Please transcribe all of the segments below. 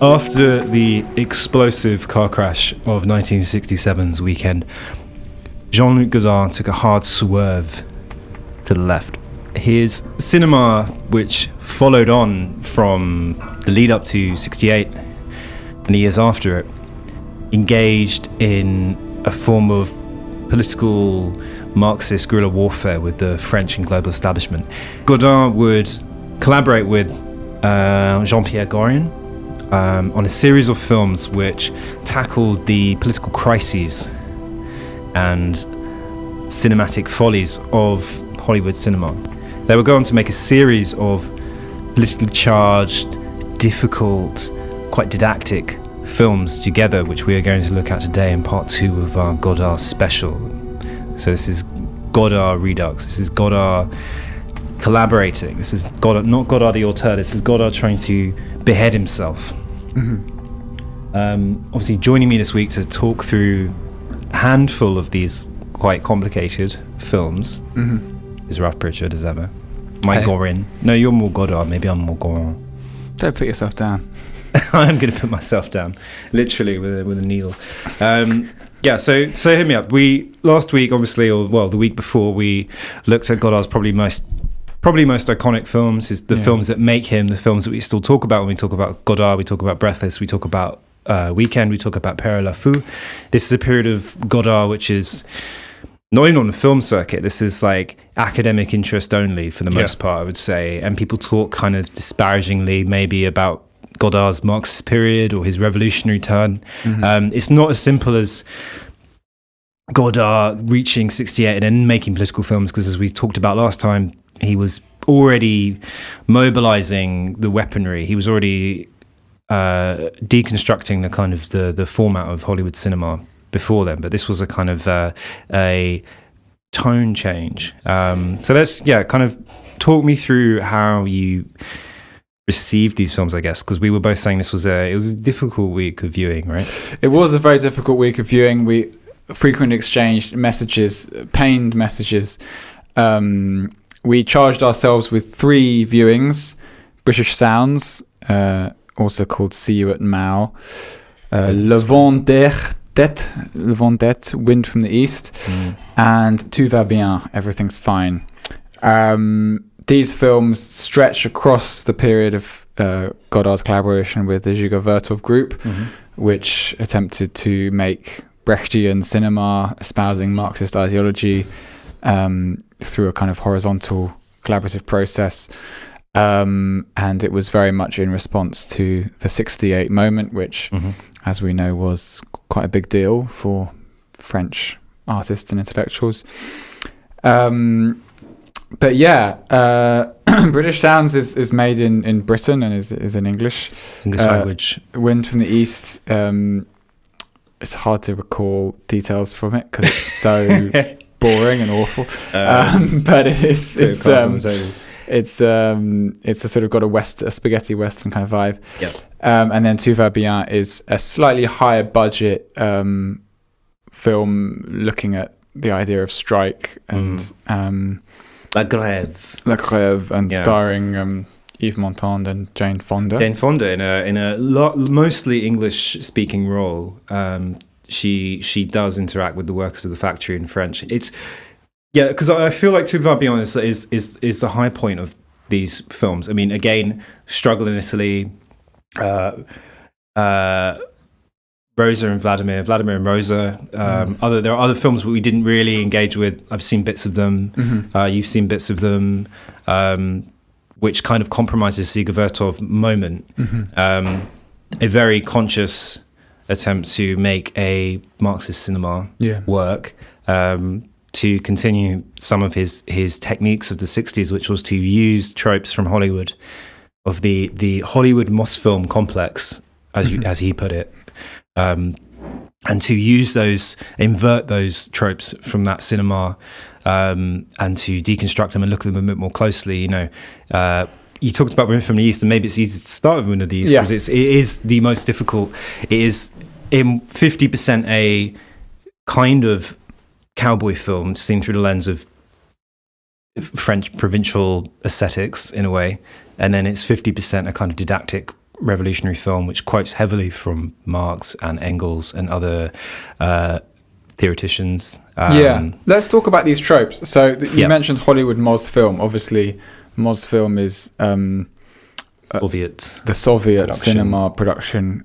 After the explosive car crash of 1967's Weekend, Jean-Luc Godard took a hard swerve to the left. His cinema, which followed on from the lead up to 68 and the years after it, engaged in a form of political Marxist guerrilla warfare with the French and global establishment. Godard would collaborate with Jean-Pierre Gorin on a series of films which tackled the political crises and cinematic follies of Hollywood cinema. They would go on to make a series of politically charged, difficult, quite didactic films together, which we are going to look at today in part 2 of our Godard special. So this is Godard Redux. This is Godard collaborating. This is Godard, not Godard the auteur. This is Godard trying to behead himself. Obviously, joining me this week to talk through a handful of these quite complicated films is Ralph Pritchard, as ever. Mike Gorin. No, you're more Godard. Maybe I'm more Gorin. Don't put yourself down. I am going to put myself down, literally with a needle. So hit me up. Last week, obviously, the week before, we looked at Godard's probably most iconic films, is the films that make him, the films that we still talk about when we talk about Godard. We talk about Breathless, we talk about Weekend, we talk about Pere la Fou. This is a period of Godard which is not even on the film circuit. This is like academic interest only for the most part, I would say. And people talk kind of disparagingly maybe about Godard's Marxist period or his revolutionary turn. It's not as simple as Godard reaching 68 and then making political films, because as we talked about last time, he was already mobilizing the weaponry. He was already deconstructing the kind of the format of Hollywood cinema before then. But this was a kind of a tone change. So let's kind of talk me through how you received these films, I guess, because we were both saying it was a difficult week of viewing, right? It was a very difficult week of viewing. We frequently exchanged messages, pained messages. We charged ourselves with 3 viewings: British Sounds, also called See You at Mao, Le Vent d'Et, Wind from the East, and Tout Va Bien, Everything's Fine. These films stretch across the period of Godard's collaboration with the Dziga Vertov Group, which attempted to make Brechtian cinema, espousing Marxist ideology through a kind of horizontal collaborative process. And it was very much in response to the 68 moment, which, as we know, was quite a big deal for French artists and intellectuals. But British Sounds is made in Britain and is in English language. Wind from the East. It's hard to recall details from it because it's so boring and awful. But it's a sort of got a spaghetti western kind of vibe. Yep. And then Tout Va Bien is a slightly higher budget film looking at the idea of strike and La Grève, and starring Yves Montand and Jane Fonda. Jane Fonda in a mostly English-speaking role. She does interact with the workers of the factory in French. It's because I feel like Tout Va Bien is the high point of these films. I mean, again, Struggle in Italy, Rosa and Vladimir and Rosa. There are other films we didn't really engage with. I've seen bits of them. You've seen bits of them, which kind of compromises Dziga Vertov moment. A very conscious attempt to make a Marxist cinema work. To continue some of his techniques of the 60s, which was to use tropes from Hollywood, of the Hollywood Mosfilm complex, as he put it. And to invert those tropes from that cinema, and to deconstruct them and look at them a bit more closely. You talked about Wind from the East, and maybe it's easy to start with Wind of the East because it is the most difficult. It is in 50% a kind of cowboy film seen through the lens of French provincial aesthetics in a way, and then it's 50% a kind of didactic revolutionary film which quotes heavily from Marx and Engels and other theoreticians. Let's talk about these tropes. So you mentioned Hollywood Mosfilm. Obviously, Mosfilm is the Soviet cinema production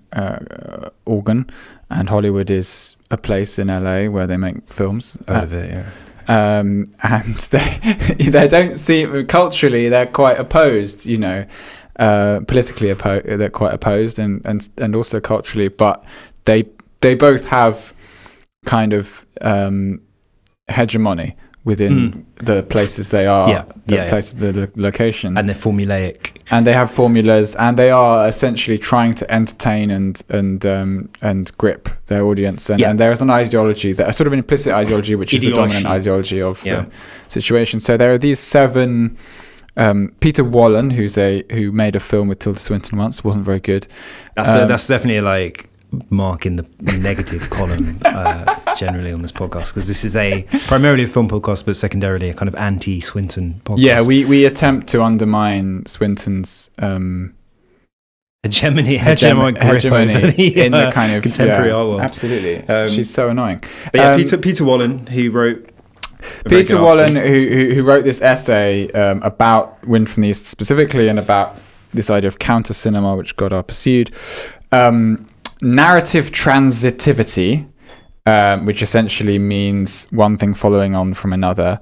organ, and Hollywood is a place in LA where they make films. And they don't seem, culturally they're quite opposed, politically opposed, they're quite opposed, and also culturally, but they both have kind of hegemony within the places they are, the location, and they're formulaic, and they have formulas, and they are essentially trying to entertain and grip their audience, and there is an ideology, that a sort of implicit ideology, which is the dominant ideology of the situation. So there are these 7. Peter Wallen, who made a film with Tilda Swinton once, wasn't very good. That's definitely like mark in the negative column generally on this podcast, because this is primarily a film podcast, but secondarily a kind of anti-Swinton podcast. Yeah, we attempt to undermine Swinton's hegemony in the kind of contemporary art world. Absolutely, she's so annoying. But Peter Wallen, who wrote Peter Wallen, who wrote this essay about Wind from the East specifically, and about this idea of counter cinema, which Godard pursued. Narrative transitivity, which essentially means one thing following on from another,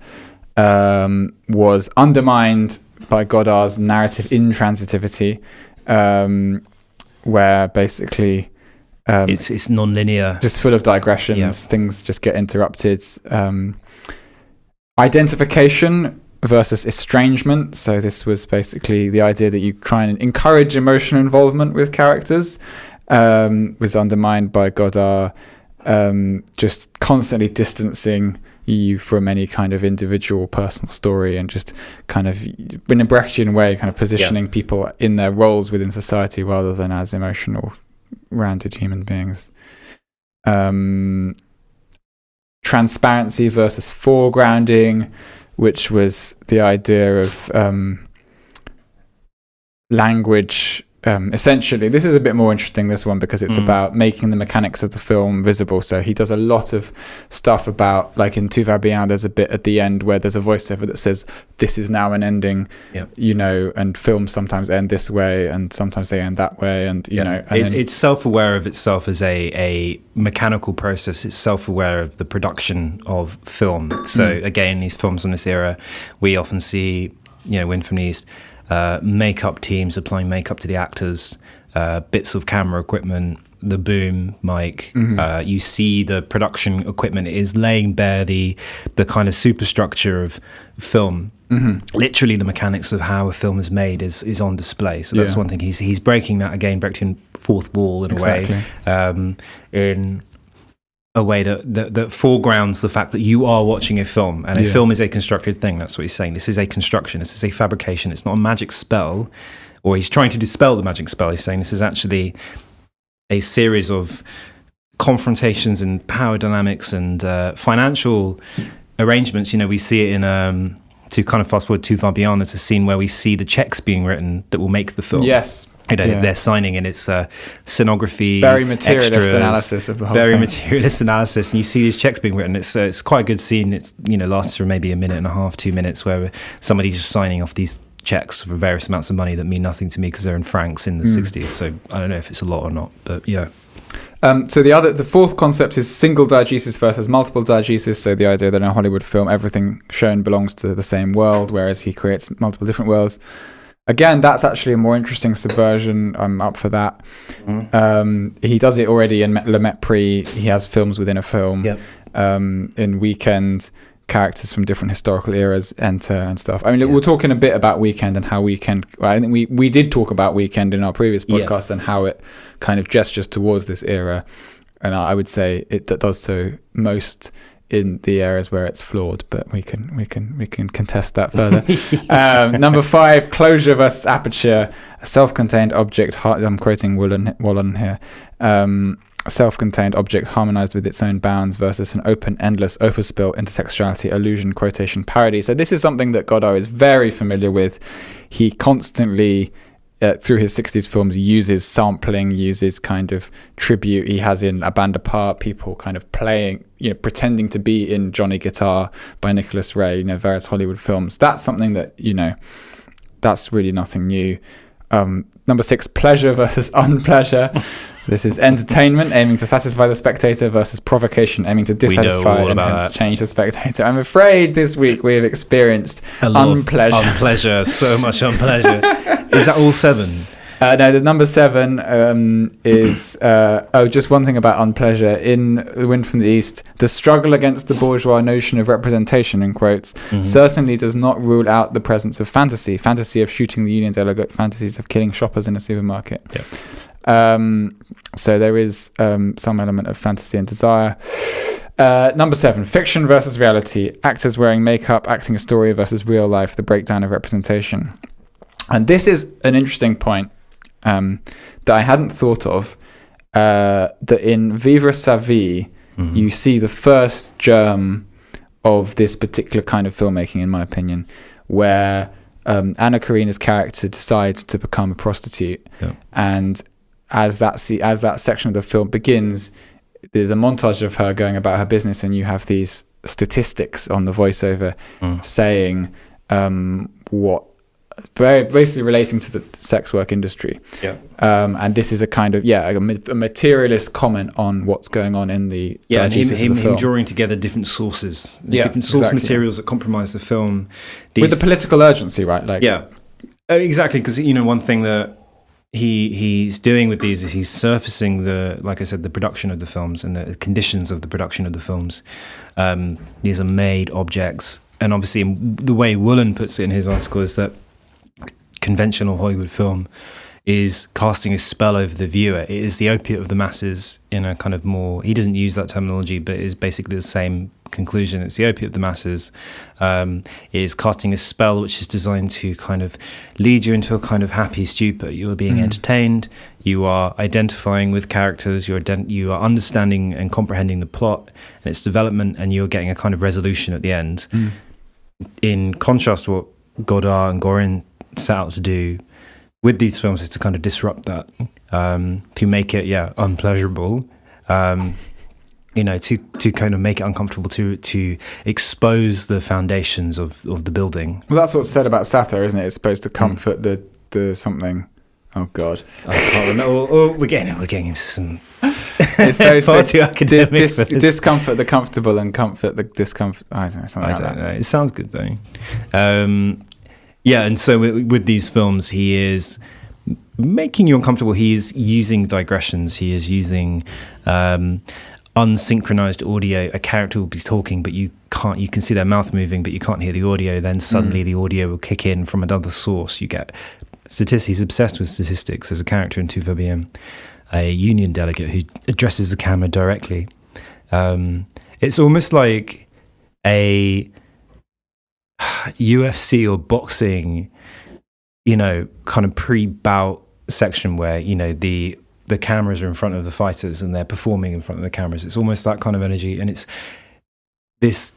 was undermined by Godard's narrative intransitivity, where basically it's non-linear, just full of digressions. Things just get interrupted. Identification versus estrangement. So this was basically the idea that you try and encourage emotional involvement with characters. Was undermined by Godard, just constantly distancing you from any kind of individual personal story, and just kind of, in a Brechtian way, kind of positioning people in their roles within society rather than as emotional, rounded human beings. Transparency versus foregrounding, which was the idea of language. Essentially, this is a bit more interesting, this one, because it's about making the mechanics of the film visible. So he does a lot of stuff about, like in Tout Va Bien, there's a bit at the end where there's a voiceover that says, this is now an ending, and films sometimes end this way and sometimes they end that way. And, it's self-aware of itself as a mechanical process. It's self-aware of the production of film. So again, these films from this era, we often see, Wind from the East, makeup teams applying makeup to the actors, bits of camera equipment, the boom mic. You see the production equipment is laying bare the kind of superstructure of film. Literally, the mechanics of how a film is made is on display. So that's one thing. He's breaking that, again, Brechtian fourth wall in a way, in a way that foregrounds the fact that you are watching a film, and a film is a constructed thing. That's what he's saying. This is a construction. This is a fabrication. It's not a magic spell, or he's trying to dispel the magic spell. He's saying this is actually a series of confrontations and power dynamics and financial arrangements. We see it in to kind of fast forward Tout Va Bien. There's a scene where we see the checks being written that will make the film. Yes. They're signing, and it's scenography, very materialist extras, analysis of the whole thing. Materialist analysis, and you see these checks being written. It's quite a good scene. It's lasts for maybe a minute and a half, 2 minutes, where somebody's just signing off these checks for various amounts of money that mean nothing to me because they're in francs in the 60s. So I don't know if it's a lot or not, but yeah. So the fourth concept is single diegesis versus multiple diegesis. So the idea that in a Hollywood film, everything shown belongs to the same world, whereas he creates multiple different worlds. Again, that's actually a more interesting subversion. I'm up for that. He does it already in Le Mépris. He has films within a film. In Weekend, characters from different historical eras enter and stuff. I mean, we're talking a bit about Weekend and how Weekend... I think we did talk about Weekend in our previous podcast and how it kind of gestures towards this era. And I would say it does so most in the areas where it's flawed, but we can contest that further. Number 5, closure versus aperture, a self-contained object. I'm quoting Wallen here. A self-contained object harmonized with its own bounds versus an open, endless overspill, intersexuality, illusion, quotation, parody. So this is something that Godard is very familiar with. He constantly through his 60s films, uses sampling, uses kind of tribute. He has in A Band Apart people kind of playing, pretending to be in Johnny Guitar by Nicholas Ray, various Hollywood films. That's something that, that's really nothing new. Number 6, pleasure versus unpleasure. This is entertainment aiming to satisfy the spectator versus provocation aiming to dissatisfy and hence change the spectator. I'm afraid this week we have experienced unpleasure. Unpleasure, so much unpleasure. Is that all 7? No, the number 7 is just one thing about unpleasure. In The Wind from the East, the struggle against the bourgeois notion of representation, in quotes, certainly does not rule out the presence of fantasy of shooting the Union delegate, fantasies of killing shoppers in a supermarket. Yeah. So there is some element of fantasy and desire. Number 7, fiction versus reality, actors wearing makeup, acting a story versus real life, the breakdown of representation. And this is an interesting point that I hadn't thought of, that in Vivre sa vie, you see the first germ of this particular kind of filmmaking, in my opinion, where Anna Karina's character decides to become a prostitute. Yeah. And as that section of the film begins, there's a montage of her going about her business, and you have these statistics on the voiceover saying what very basically relating to the sex work industry. Yeah. And this is a kind of a materialist comment on what's going on in the him drawing together different sources, different source materials that compromise the film with the political urgency, right? Exactly, because one thing that he's doing with these is he's surfacing like I said, the production of the films and the conditions of the production of the films. These are made objects, and obviously the way Woolen puts it in his article is that conventional Hollywood film is casting a spell over the viewer. It is the opiate of the masses in a kind of more, he doesn't use that terminology, but it is basically the same conclusion. It's the opiate of the masses. It is casting a spell which is designed to kind of lead you into a kind of happy stupor. You are being entertained, you are identifying with characters, you are understanding and comprehending the plot and its development, and you're getting a kind of resolution at the end. In contrast to what Godard and Gorin set out to do with these films is to kind of disrupt that, to make it unpleasurable, to kind of make it uncomfortable, to expose the foundations of the building. Well, that's what's said about satire, isn't it? It's supposed to comfort the something. Oh God, I can't remember. We're getting into some. It's supposed far too academic. Discomfort the comfortable and comfort the discomfort. I don't know. It sounds good though. And so with these films, he is making you uncomfortable. He is using digressions. He is using unsynchronized audio. A character will be talking, but you can see their mouth moving, but you can't hear the audio. Then suddenly the audio will kick in from another source. You get statistics. He's obsessed with statistics. There's a character in Tout Va Bien, a union delegate who addresses the camera directly. It's almost like a UFC or boxing, kind of pre-bout section where, the cameras are in front of the fighters and they're performing in front of the cameras. It's almost that kind of energy. And it's this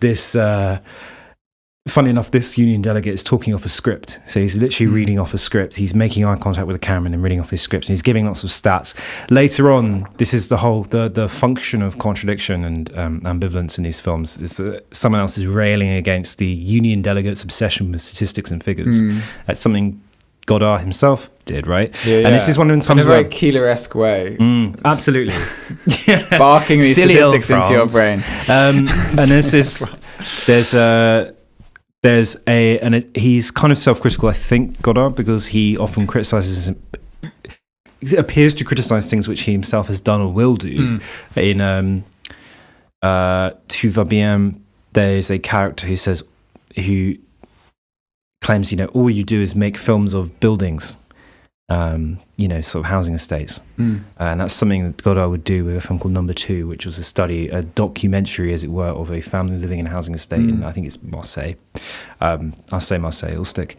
funny enough, this union delegate is talking off a script. So he's literally reading off a script. He's making eye contact with the camera and reading off his script. And he's giving lots of stats. Later on, this is the whole, the function of contradiction and ambivalence in these films. Is someone else is railing against the union delegate's obsession with statistics and figures. That's something Godard himself did, right? And this is one of the times in a very Keeler-esque way. Absolutely. Barking these Silly statistics into your brain. And he's kind of self-critical, I think, Godard, because he often criticizes him. He appears to criticize things which he himself has done or will do. In Tout Va Bien, there's a character who claims, all you do is make films of buildings, sort of housing estates. And that's something that Godard would do with a film called Number 2, which was a documentary, as it were, of a family living in a housing estate in, I think it's Marseille. I'll say Marseille, it'll stick.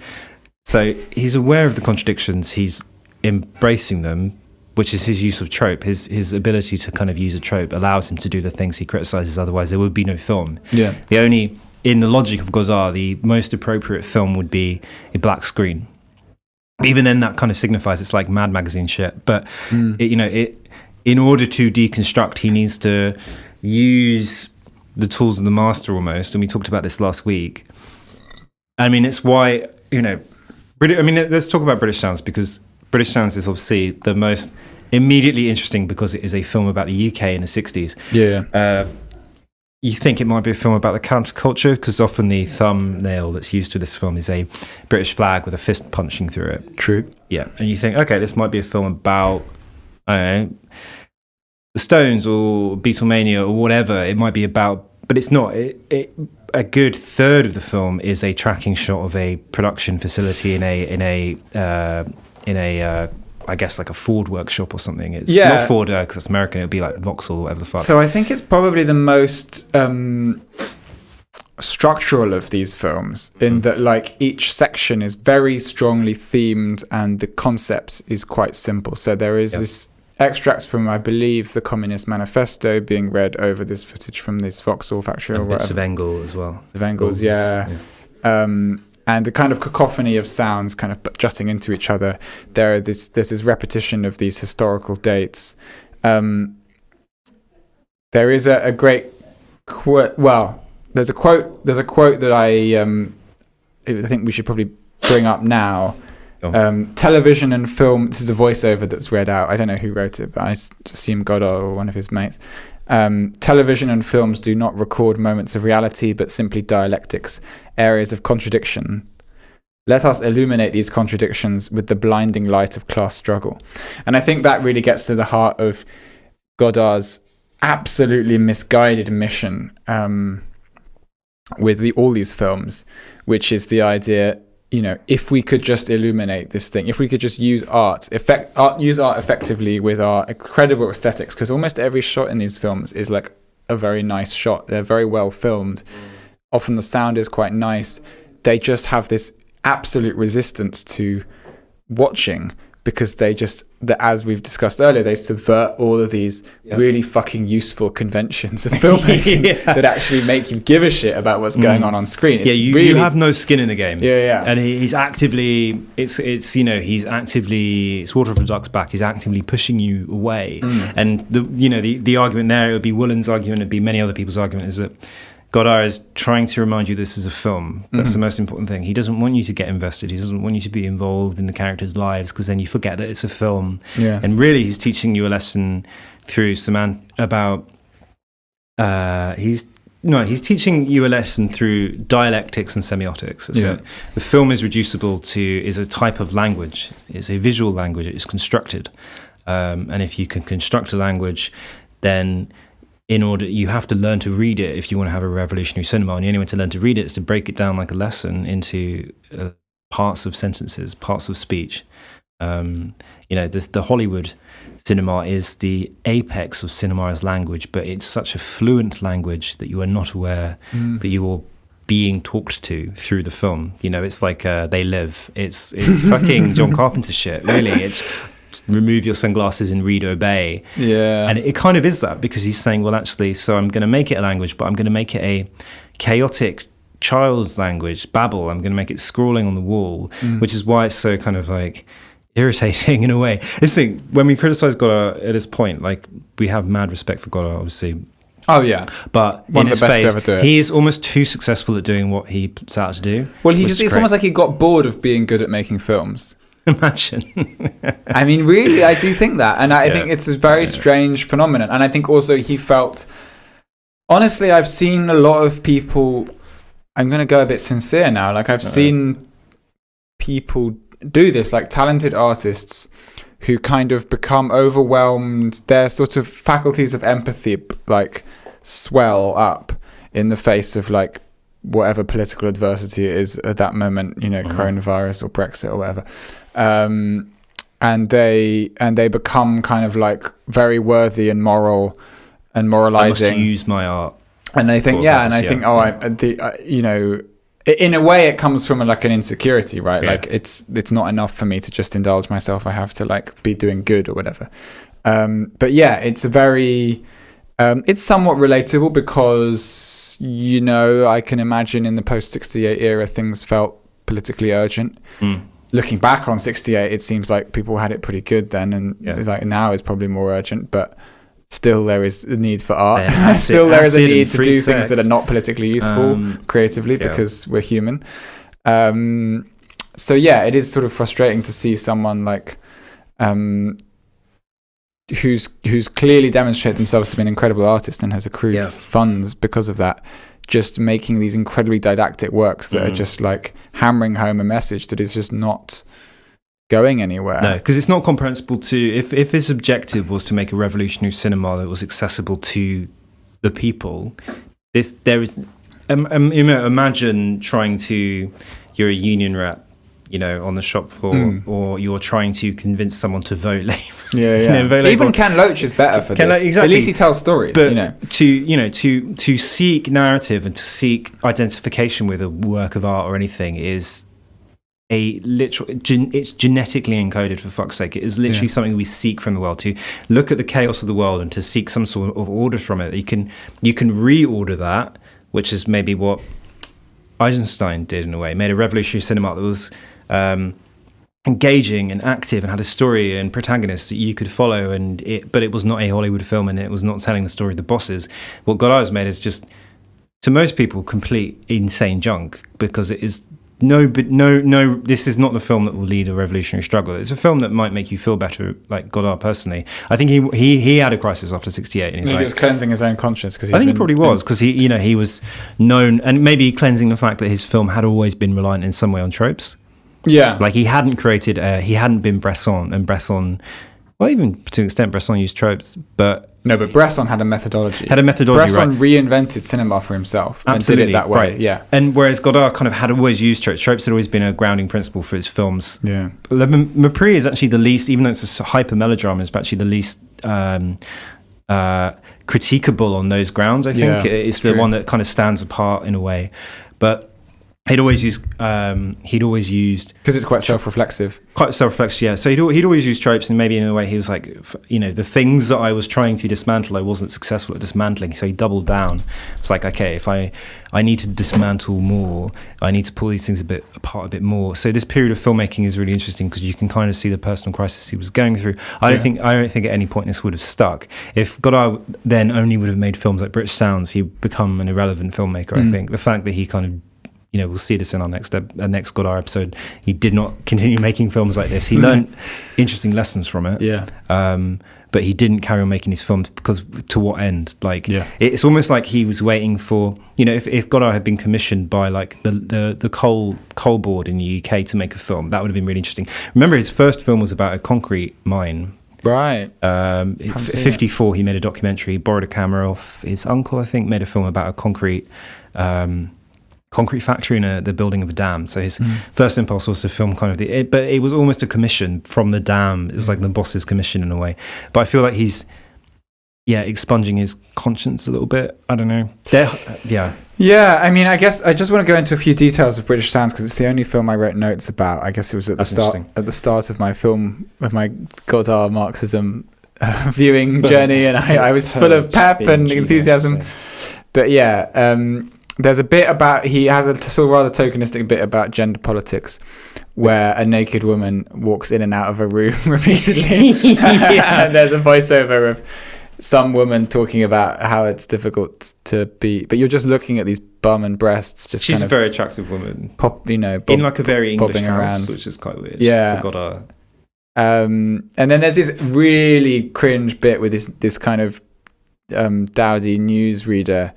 So he's aware of the contradictions, he's embracing them, which is his use of trope. His ability to kind of use a trope allows him to do the things he criticizes, otherwise there would be no film. In the logic of Godard, the most appropriate film would be a black screen. even then that kind of signifies it's like Mad Magazine shit. But in order to deconstruct, he needs to use the tools of the master almost. And we talked about this last week. I mean, it's why, let's talk about British Sounds, because British Sounds is obviously the most immediately interesting because it is a film about the UK in the 60s. Yeah. You think it might be a film about the counterculture, because often the thumbnail that's used for this film is a British flag with a fist punching through it. True. Yeah. And you think, okay, this might be a film about, I don't know, the Stones or Beatlemania or whatever it might be about, but it's not. A good third of the film is a tracking shot of a production facility in a I guess like a Ford workshop or something. It's not Ford because it's American. It would be like Vauxhall or whatever the fuck. So I think it's probably the most structural of these films, in that like each section is very strongly themed and the concept is quite simple. So there is this extracts from, I believe, the Communist Manifesto being read over this footage from this Vauxhall factory, and or bits whatever. of Engel as well. Of Engels, yeah. And the kind of cacophony of sounds kind of jutting into each other. There's this repetition of these historical dates. There is a great quote. Well, there's a quote that I think we should probably bring up now. Television and film. This is a voiceover that's read out. I don't know who wrote it, but I assume Godard or one of his mates. Television and films do not record moments of reality, but simply dialectics, areas of contradiction. Let us illuminate these contradictions with the blinding light of class struggle. And I think that really gets to the heart of Godard's absolutely misguided mission with all these films, which is the idea, if we could just illuminate this thing, if we could just use art effectively with our incredible aesthetics, because almost every shot in these films is like a very nice shot. They're very well filmed. Often the sound is quite nice. They just have this absolute resistance to watching, because as we've discussed earlier, they subvert all of these really fucking useful conventions of filmmaking that actually make you give a shit about what's going on screen. It's you have no skin in the game. Yeah. And he's actively, it's water off a duck's back. He's actively pushing you away. And the argument there, it would be Woolen's argument, it'd be many other people's argument, is that Godard is trying to remind you this is a film. That's the most important thing. He doesn't want you to get invested. He doesn't want you to be involved in the characters' lives, because then you forget that it's a film. Yeah. And really, he's teaching you a lesson through he's teaching you a lesson through dialectics and semiotics. So the film is is a type of language. It's a visual language. It is constructed. And if you can construct a language, then you have to learn to read it if you want to have a revolutionary cinema. And the only way to learn to read it is to break it down like a lesson into parts of sentences, parts of speech. The Hollywood cinema is the apex of cinema as language, but it's such a fluent language that you are not aware that you are being talked to through the film. It's like They Live. It's fucking John Carpenter shit, really. It's remove your sunglasses and read Obey. Yeah. And it kind of is that, because he's saying, well, actually, so I'm going to make it a language, but I'm going to make it a chaotic child's language, babble. I'm going to make it scrawling on the wall, which is why it's so kind of like irritating in a way. This thing, when we criticize Godard at this point, like, we have mad respect for Godard, obviously. Oh, yeah. But one of the best to ever do it. He is almost too successful at doing what he set out to do. Well, it's almost like he got bored of being good at making films. Imagine. I mean, really, I do think that. And I think it's a very strange phenomenon. And I think also he felt... Honestly, I've seen a lot of people... I'm going to go a bit sincere now. Like, I've seen people do this, like talented artists who kind of become overwhelmed. Their sort of faculties of empathy, like, swell up in the face of, like, whatever political adversity it is at that moment, coronavirus or Brexit or whatever. And they become kind of like very worthy and moral and moralizing. I must use my art. And they think, in a way it comes from like an insecurity, right? Yeah. Like it's not enough for me to just indulge myself. I have to like be doing good or whatever. But yeah, it's a very... it's somewhat relatable because, I can imagine in the post-68 era, things felt politically urgent. looking back on 68, it seems like people had it pretty good then, and like now is probably more urgent, but still there is a need for art. Still there is a need to do things that are not politically useful creatively, because we're human. So yeah, it is sort of frustrating to see someone like who's clearly demonstrated themselves to be an incredible artist and has accrued funds because of that, just making these incredibly didactic works that are just like hammering home a message that is just not going anywhere. No, because it's not comprehensible to, if his objective was to make a revolutionary cinema that was accessible to the people, there is imagine trying to, you're a union rep, you know, on the shop floor, or you're trying to convince someone to vote Labour. Vote even Ken Loach is better for this. Exactly. At least he tells stories. But to seek narrative and to seek identification with a work of art or anything is a literal. It's genetically encoded, for fuck's sake. It is literally something we seek from the world. To look at the chaos of the world and to seek some sort of order from it. You can reorder that, which is maybe what Eisenstein did in a way. Made a revolutionary cinema that was engaging and active and had a story and protagonists that you could follow, but it was not a Hollywood film, and it was not telling the story of the bosses. What Godard has made is just, to most people, complete insane junk, because it is this is not the film that will lead a revolutionary struggle. It's a film that might make you feel better, like Godard personally. I think he had a crisis after 68, and he was cleansing his own conscience. I think he probably was, because he was known, and maybe cleansing the fact that his film had always been reliant in some way on tropes. Yeah, like he hadn't been Bresson, and Bresson, well, even to an extent, Bresson used tropes, but. No, but Bresson had a methodology. Bresson reinvented cinema for himself. Absolutely, and did it that way. Right. Yeah. And whereas Godard kind of had always used tropes. Tropes had always been a grounding principle for his films. Yeah. Mépris is actually the least, even though it's a hyper melodrama, is actually the least critiquable on those grounds, I think. It's the one that kind of stands apart in a way. But he'd always used because it's quite self-reflexive. Yeah. So he'd always use tropes, and maybe in a way he was like, the things that I was trying to dismantle, I wasn't successful at dismantling. So he doubled down. It's like, okay, if I need to dismantle more, I need to pull these things apart a bit more. So this period of filmmaking is really interesting, because you can kind of see the personal crisis he was going through. I don't think at any point this would have stuck. If Godard then only would have made films like British Sounds, he'd become an irrelevant filmmaker. I think the fact that he kind of, we'll see this in our next Godard episode, he did not continue making films like this. He learned interesting lessons from it. But he didn't carry on making these films, because to what end? It's almost like he was waiting for, if Godard had been commissioned by like the coal board in the UK to make a film, that would have been really interesting. Remember, his first film was about a concrete mine. Right. 54, he made a documentary. He borrowed a camera off his uncle, I think, made a film about a concrete factory in the building of a dam. So his first impulse was to film kind of but it was almost a commission from the dam. It was like the boss's commission in a way. But I feel like he's expunging his conscience a little bit. I don't know. Yeah, I mean, I guess I just want to go into a few details of British Sounds, because it's the only film I wrote notes about. I guess it was at the start of my Godard Marxism viewing journey, and I was full of pep and enthusiasm. But there's a bit about, he has a sort of rather tokenistic bit about gender politics, where a naked woman walks in and out of a room repeatedly. And there's a voiceover of some woman talking about how it's difficult to be, but you're just looking at these bum and breasts. She's a very attractive woman. In like a very English house, around, which is quite weird. Yeah. For Godard. And then there's this really cringe bit with this kind of dowdy newsreader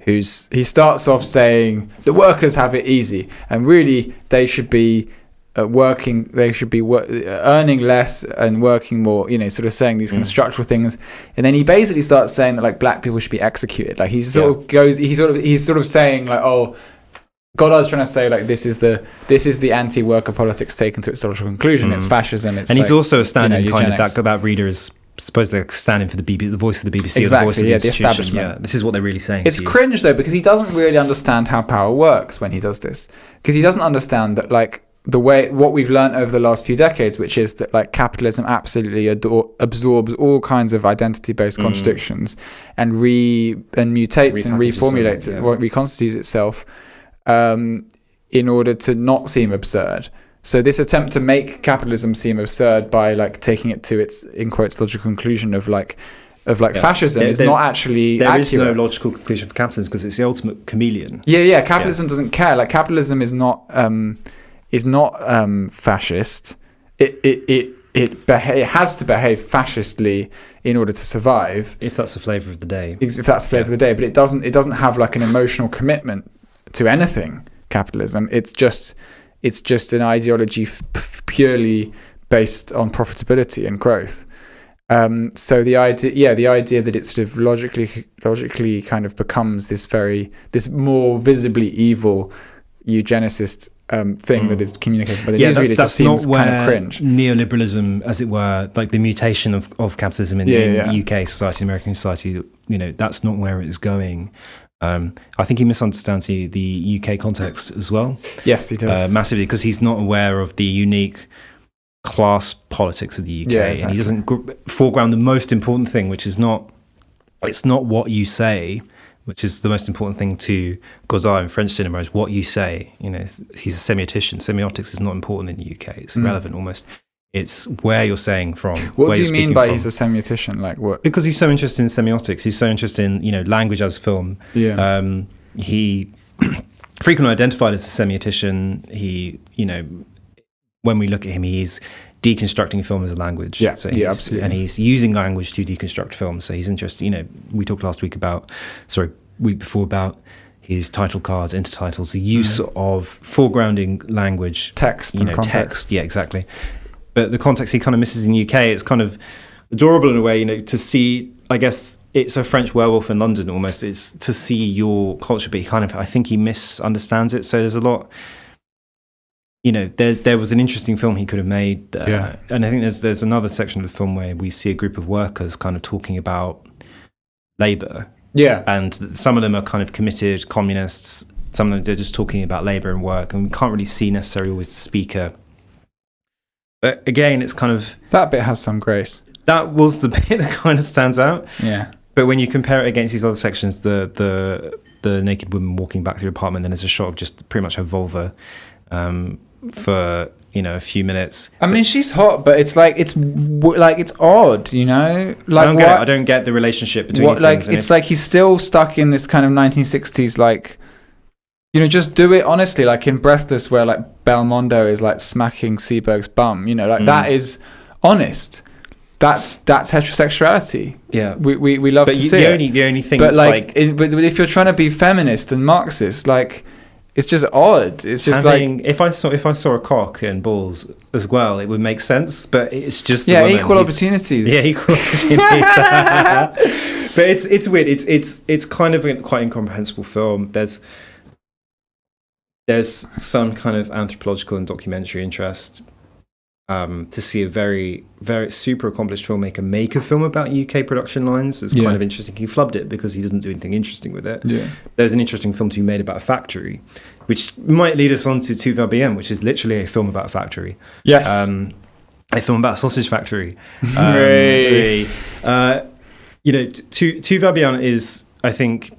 he starts off saying the workers have it easy, and really they should be earning less and working more, sort of saying these kind of structural things. And then he basically starts saying that like black people should be executed. Like he's sort of saying like, oh, Godard's trying to say like this is the anti-worker politics taken to its logical conclusion. It's fascism. It's, and he's also a stand-in kind eugenics. of that reader is. Suppose they're standing for the BBC, the voice of the BBC, exactly, or the voice of the institution. establishment. Yeah, this is what they're really saying. It's cringe though, because he doesn't really understand how power works when he does this, because he doesn't understand that like what we've learned over the last few decades, which is that like capitalism absolutely absorbs all kinds of identity-based contradictions and mutates and reformulates reconstitutes itself in order to not seem absurd. So this attempt to make capitalism seem absurd by like taking it to its in quotes logical conclusion of fascism is not actually there accurate. is no logical conclusion for capitalism because it's the ultimate chameleon. Capitalism doesn't care. Like capitalism is not fascist. It has to behave fascistly in order to survive. If that's the flavour of the day. If that's the flavour of the day, but it doesn't have like an emotional commitment to anything. Capitalism, it's just an ideology purely based on profitability and growth. So the idea that it sort of logically kind of becomes this more visibly evil eugenicist thing that is communicated by the newsreader just seems kind of cringe. Neoliberalism, as it were, like the mutation of capitalism in UK society, American society, that's not where it's going. I think he misunderstands the UK context as well. Yes, he does. Massively, because he's not aware of the unique class politics of the UK. Yeah, exactly. And he doesn't foreground the most important thing, which is it's not what you say, which is the most important thing to Godard in French cinema, is what you say. He's a semiotician. Semiotics is not important in the UK. It's irrelevant almost. It's where you're saying from. What do you mean by he's a semiotician? Like what? Because he's so interested in semiotics. He's so interested in language as film. Yeah. He frequently identified as a semiotician. He when we look at him, he's deconstructing film as a language. Yeah, absolutely. And he's using language to deconstruct film. So he's interested. We talked week before about his title cards, intertitles, the use of foregrounding language, text, and context. Text. Yeah, exactly. But the context he kind of misses in the UK. It's kind of adorable in a way, to see. I guess it's a French werewolf in London almost. It's to see your culture, but I think he misunderstands it. So there's a lot. There was an interesting film he could have made, and I think there's another section of the film where we see a group of workers kind of talking about labour. Yeah, and some of them are kind of committed communists. Some of them they're just talking about labour and work, and we can't really see necessarily always the speaker. But again, it's kind of that bit has some grace. That was the bit that kind of stands out. Yeah. But when you compare it against these other sections, the naked woman walking back through the apartment, then there's a shot of just pretty much her vulva for a few minutes. I mean, she's hot, but it's odd, Like I don't get the relationship between these things. It's like he's still stuck in this kind of 1960s, just do it honestly, like in Breathless, where like Belmondo is like smacking Seberg's bum. That is honest. That's heterosexuality. Yeah, we love to see it. The only thing, but but if you're trying to be feminist and Marxist, it's just odd. It's just if I saw a cock and balls as well, it would make sense. But it's just equal opportunities. Yeah, equal opportunities. But it's weird. It's kind of a quite incomprehensible film. There's some kind of anthropological and documentary interest. To see a very, very super accomplished filmmaker make a film about UK production lines is kind of interesting. He flubbed it because he doesn't do anything interesting with it. Yeah. There's an interesting film to be made about a factory, which might lead us on to Tout Va Bien, which is literally a film about a factory. Yes. A film about a sausage factory. Tout Va Bien is, I think,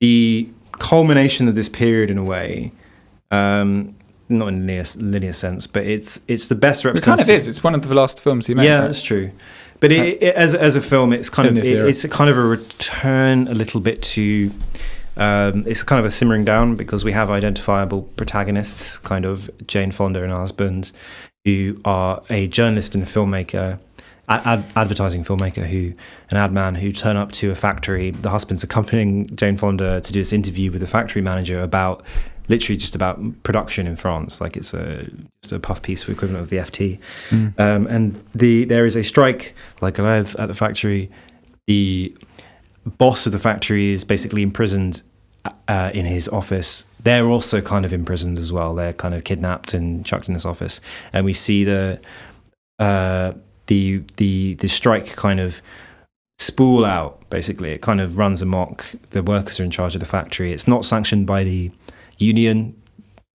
the culmination of this period in a way. Not in a linear sense, but it's the best representation. It kind of is. It's one of the last films he made. Yeah, right? That's true. But as a film, it's kind of it's a kind of a return a little bit to. It's kind of a simmering down because we have identifiable protagonists, kind of Jane Fonda and her husband, who are a journalist and a filmmaker, advertising filmmaker, an ad man who turn up to a factory. The husband's accompanying Jane Fonda to do this interview with the factory manager about. Literally just about production in France, like it's just a puff piece for equivalent of the FT. And there is a strike, like alive at the factory. The boss of the factory is basically imprisoned in his office. They're also kind of imprisoned as well. They're kind of kidnapped and chucked in this office. And we see the strike kind of spool out. Basically, it kind of runs amok. The workers are in charge of the factory. It's not sanctioned by the union,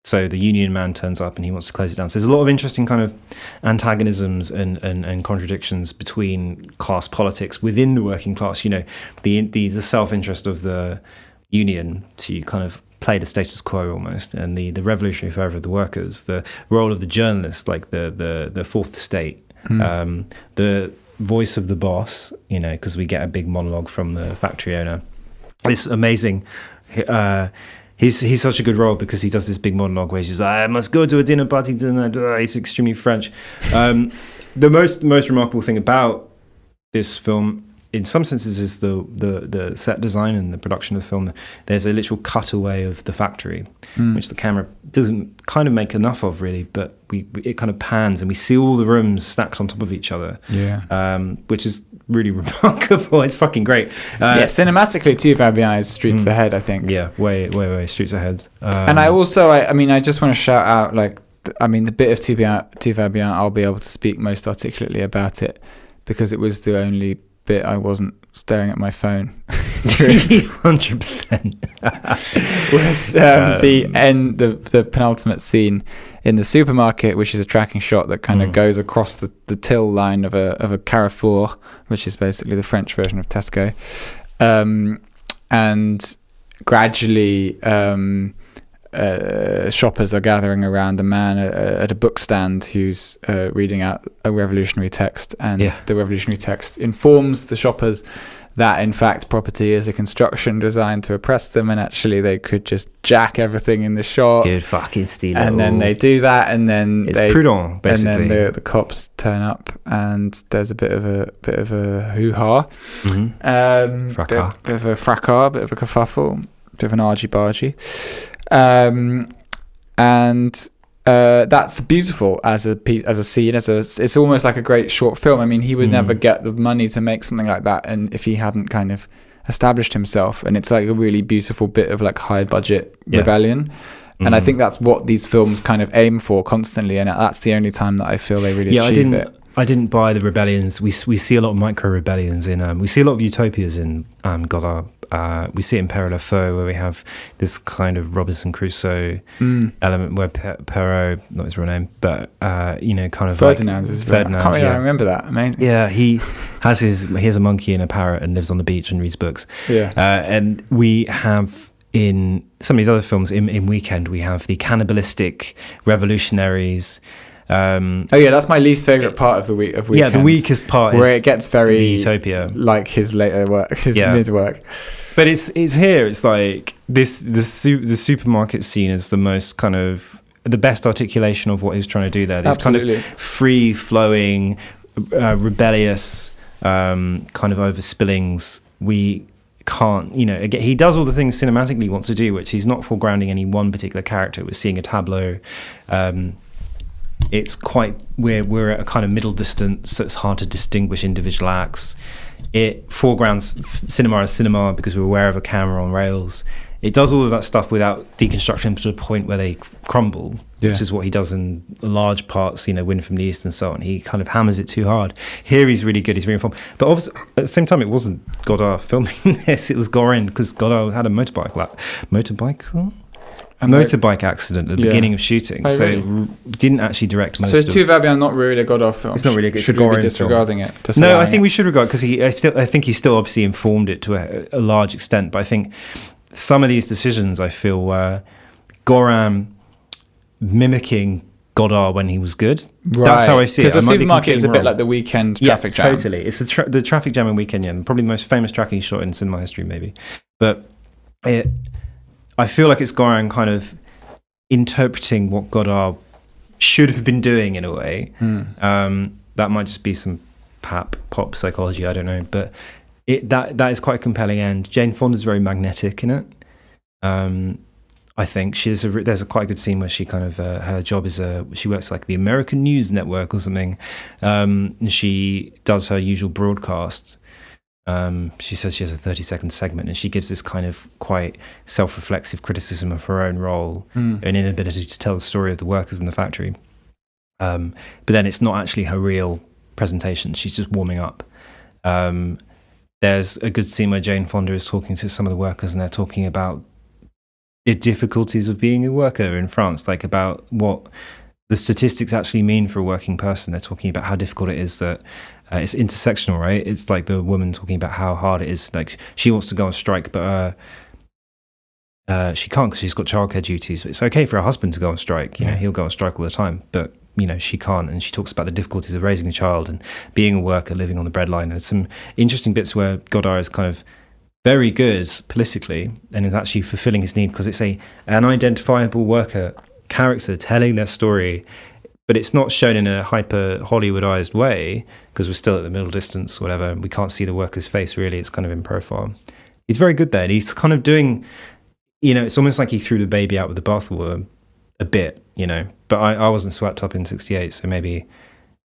so the union man turns up and he wants to close it down. So there's a lot of interesting kind of antagonisms and contradictions between class politics within the working class. The self-interest of the union to kind of play the status quo almost, and the revolutionary fervor of the workers, the role of the journalist, like the fourth estate, the voice of the boss, because we get a big monologue from the factory owner. It's amazing. He's such a good role because he does this big monologue where he's like, I must go to a dinner party tonight. He's extremely French. The most remarkable thing about this film, in some senses, is the set design and the production of the film. There's a literal cutaway of the factory, which the camera doesn't kind of make enough of, really, but it kind of pans and we see all the rooms stacked on top of each other, which is really remarkable. It's fucking great. Cinematically, Tout Va Bien is streets ahead, I think. Yeah, way streets ahead. And I also, I just want to shout out, the bit of Tout Va Bien, I'll be able to speak most articulately about it because it was the only bit I wasn't staring at my phone. 100%. Was the penultimate scene in the supermarket, which is a tracking shot that kind of goes across the till line of a Carrefour, which is basically the French version of Tesco, and gradually shoppers are gathering around a man at a book stand who's reading out a revolutionary text, and the revolutionary text informs the shoppers that in fact property is a construction designed to oppress them, and actually they could just jack everything in the shop. Good fucking steal. And then they do that, and then it's prudent, basically. And then the cops turn up, and there's a bit of a hoo-ha, fracas. Bit of a fracas, bit of a kerfuffle, bit of an argy-bargy. And that's beautiful as a piece, as a scene, it's almost like a great short film. I mean, he would never get the money to make something like that, and if he hadn't kind of established himself, and it's like a really beautiful bit of like high budget rebellion. And I think that's what these films kind of aim for constantly, and that's the only time that I feel they really achieve it. I didn't buy the rebellions. We see a lot of micro rebellions in. We see a lot of utopias in Godard. We see it in Pere La Feu, where we have this kind of Robinson Crusoe element where Perrault, not his real name, but kind of Ferdinand. Like, Ferdinand. I can't really remember that. Amazing. Yeah, he has a monkey and a parrot and lives on the beach and reads books. Yeah, and we have in some of these other films in Weekend, we have the cannibalistic revolutionaries. That's my least favorite part of the week of Weekends. Yeah, the weakest part where is it gets very utopia, like his later work, his mid work. But it's here. It's like the supermarket scene is the most kind of the best articulation of what he's trying to do there. This Absolutely. kind of free flowing, rebellious kind of overspillings. We can't, again, he does all the things cinematically he wants to do, which he's not foregrounding any one particular character. We're seeing a tableau. It's quite we're at a kind of middle distance, so it's hard to distinguish individual acts. It foregrounds cinema as cinema because we're aware of a camera on rails. It does all of that stuff without deconstructing them to the point where they crumble, which is what he does in large parts, Wind from the East and so on. He kind of hammers it too hard. Here he's really good, he's really informed. But obviously, at the same time, it wasn't Godard filming this, it was Gorin, because Godard had a motorbike accident at the beginning of shooting, didn't actually direct most of it. So Tout Va Bien not really a Godard film? It's not really a good. Should we be disregarding it? No, I think we should regard, because I think he still obviously informed it to a large extent, but I think some of these decisions I feel were Gorin mimicking Godard when he was good. Right. That's how I see it. Because the supermarket is a bit like the Weekend traffic jam. Totally. It's the traffic jam in Weekend, probably the most famous tracking shot in cinema history, maybe. But I feel like it's Gorin kind of interpreting what Godard should have been doing in a way. That might just be some pop psychology, I don't know. But that is quite a compelling end. Jane Fonda's very magnetic in it. I think there's a quite good scene where she kind of her job is she works like the American News Network or something, and she does her usual broadcasts. She says she has a 30-second segment, and she gives this kind of quite self-reflexive criticism of her own role and inability to tell the story of the workers in the factory. But then it's not actually her real presentation. She's just warming up. There's a good scene where Jane Fonda is talking to some of the workers, and they're talking about the difficulties of being a worker in France, like about what the statistics actually mean for a working person. They're talking about how difficult it is that it's intersectional, right? It's like the woman talking about how hard it is. Like she wants to go on strike, but she can't because she's got childcare duties. It's okay for her husband to go on strike. You know, he'll go on strike all the time, but you know, she can't. And she talks about the difficulties of raising a child and being a worker, living on the breadline. And there's some interesting bits where Godard is kind of very good politically and is actually fulfilling his need because it's an identifiable worker character telling their story, but it's not shown in a hyper Hollywoodized way because we're still at the middle distance, whatever. We can't see the worker's face really. It's kind of in profile. He's very good there. And he's kind of doing, you know, it's almost like he threw the baby out with the bathwater a bit, you know, but I wasn't swept up in 68. So maybe,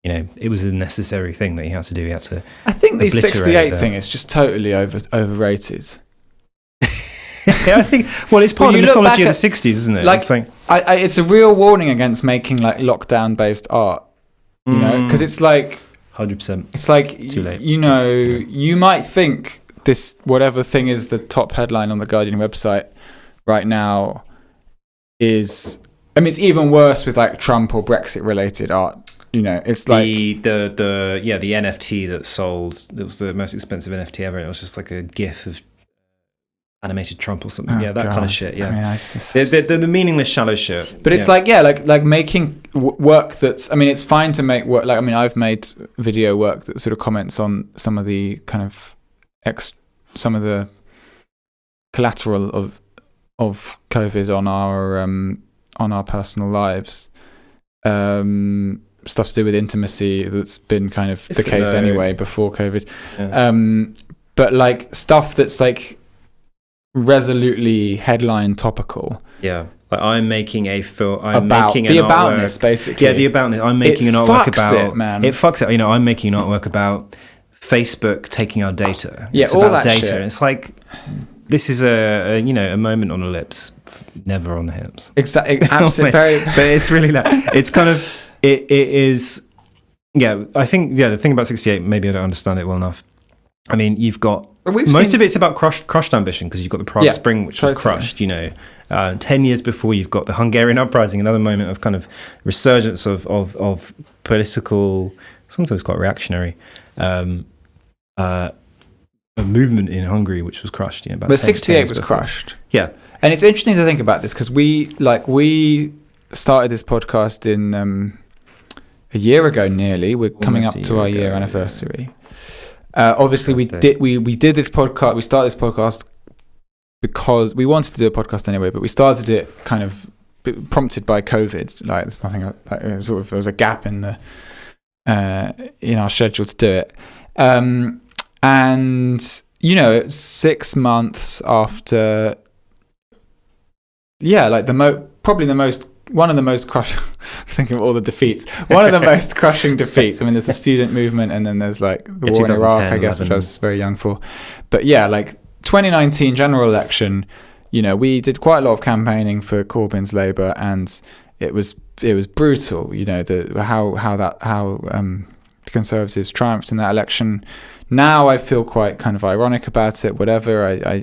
you know, it was a necessary thing that he had to do. He had to. I think the 68 thing is just totally overrated. Yeah, I think. Well, it's part of the mythology of the 60s, isn't it? Like, it's it's a real warning against making like lockdown-based art. You know, because it's like 100%. It's like too late. You know, you might think this whatever thing is the top headline on the Guardian website right now is. I mean, it's even worse with like Trump or Brexit related art. You know, it's like the NFT that sold. It was the most expensive NFT ever. It was just like a GIF of animated Trump or something. Kind of shit. Yeah, I mean, the meaningless shallow shit. But it's like making work that's. I mean, it's fine to make work. Like, I mean, I've made video work that sort of comments on some of the kind of some of the collateral of COVID on our personal lives. Stuff to do with intimacy that's been kind of the case anyway before COVID. Yeah. But like stuff that's like resolutely headline topical. Yeah. Like I'm making a film. Making the aboutness, basically. Yeah, the aboutness. I'm making an artwork about it, man. It fucks it. You know, I'm making an artwork about Facebook taking our data. Yeah, it's all about that data. shit. It's like this is a moment on the lips, never on the hips. Exactly. Absolutely. But it's really that. It's kind of. It is, yeah. I think, the thing about 68, maybe I don't understand it well enough. I mean, you've got most of it's about crushed ambition because you've got the Prague Spring, which was crushed. You know, 10 years before, you've got the Hungarian uprising, another moment of kind of resurgence of political, sometimes quite reactionary, a movement in Hungary, which was crushed. You know, but 68 was crushed. Yeah, and it's interesting to think about this because we started this podcast in. A year ago, nearly. We're coming up to our year anniversary. Obviously, we did this podcast. We started this podcast because we wanted to do a podcast anyway, but we started it kind of prompted by COVID. Like, there's nothing. Like, there was a gap in our schedule to do it. And you know, 6 months after, like one of the most crushing. Think of all the defeats. One of the most crushing defeats. I mean, there's the student movement, and then there's like the war in Iraq, I guess, 11. which I was very young for. But yeah, like 2019 general election. You know, we did quite a lot of campaigning for Corbyn's Labour, and it was brutal. You know, how the Conservatives triumphed in that election. Now I feel quite kind of ironic about it. Whatever, I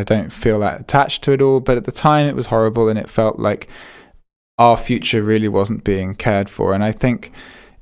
don't feel that attached to it all. But at the time, it was horrible, and it felt like our future really wasn't being cared for. And I think,